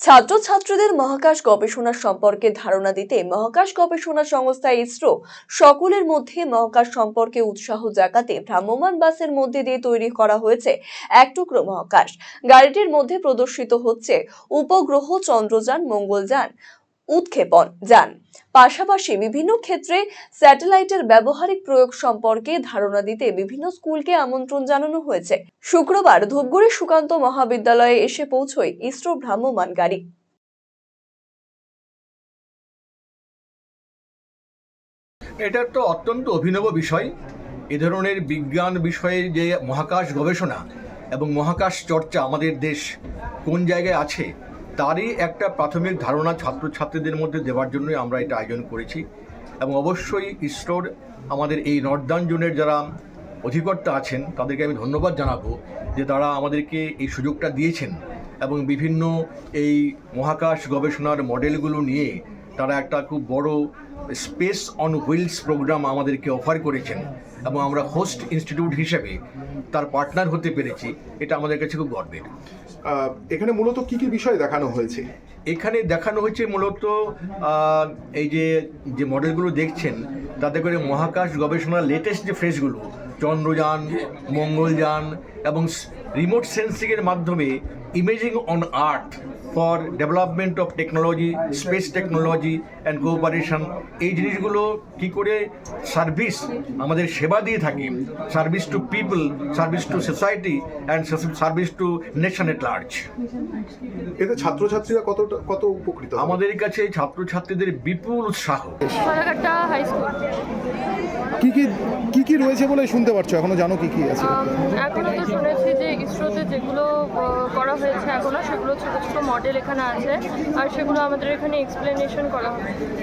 ছাত্রছাত্রীদের মহাকাশ গবেষণা সম্পর্কে ধারণা দিতে মহাকাশ গবেষণা সংস্থা ইসরো সকলের মধ্যে মহাকাশ সম্পর্কে উৎসাহ জাগাতে ভ্রাম্যমাণ বাসের মধ্যে দিয়ে তৈরি করা হয়েছে এক টুকরো মহাকাশ। গাড়িটির মধ্যে প্রদর্শিত হচ্ছে উপগ্রহ, চন্দ্রযান, মঙ্গলযান, উৎক্ষেপণ যান, পাশাপাশি বিভিন্ন ক্ষেত্রে স্যাটেলাইটের ব্যবহারিক প্রয়োগ সম্পর্কে ধারণা দিতে বিভিন্ন স্কুলকে আমন্ত্রণ জানানো হয়েছে। শুক্রবার ধূপগুড়ি সুকান্ত মহাবিদ্যালয়ে এসে পৌঁছয় ইসরো ভ্রাম্যমাণ গাড়ি। এটা তো অত্যন্ত অভিনব বিষয়। এ ধরনের বিজ্ঞান বিষয়ে যে মহাকাশ গবেষণা এবং মহাকাশ চর্চা আমাদের দেশ কোন জায়গায় আছে তারই একটা প্রাথমিক ধারণা ছাত্রছাত্রীদের মধ্যে দেওয়ার জন্যই আমরা এটা আয়োজন করেছি। এবং অবশ্যই ইসরোর আমাদের এই নর্দার্ন জোনের যারা অধিকর্তা আছেন তাদেরকে আমি ধন্যবাদ জানাবো যে তারা আমাদেরকে এই সুযোগটা দিয়েছেন এবং বিভিন্ন এই মহাকাশ গবেষণার মডেলগুলো নিয়ে তারা একটা খুব বড় স্পেস অন হুইলস প্রোগ্রাম আমাদেরকে অফার করেছেন এবং আমরা হোস্ট ইনস্টিটিউট হিসেবে তার পার্টনার হতে পেরেছি। এটা আমাদের কাছে খুব গর্বের। এখানে মূলত কি কি বিষয় দেখানো হয়েছে? এখানে দেখানো হয়েছে মূলত এই যে মডেলগুলো দেখছেন তাতে করে মহাকাশ গবেষণার লেটেস্ট যে ফেজগুলো, চন্দ্রযান, মঙ্গলযান এবং রিমোট সেন্সিংয়ের মাধ্যমে imaging on earth for development of technology, space technology and cooperation, এই জিনিসগুলো কী করে সার্ভিস আমাদের সেবা দিয়ে থাকে, service to people, service to society and service to nation at large. এতে ছাত্রছাত্রীরা কত উপকৃত? আমাদের কাছে ছাত্রছাত্রীদের বিপুল উৎসাহ। হাই স্কুল কি কি রয়েছে বলে শুনতে পারছো? এখনো জানো কি কি আছে? এখনো তো শুনেছি যে ইসরোতে যেগুলো করা হয়েছে এখনো সেগুলো ছোটো ছোটো মডেল এখানে আছে আর সেগুলো আমাদের এখানে এক্সপ্লেনেশন করা হবে।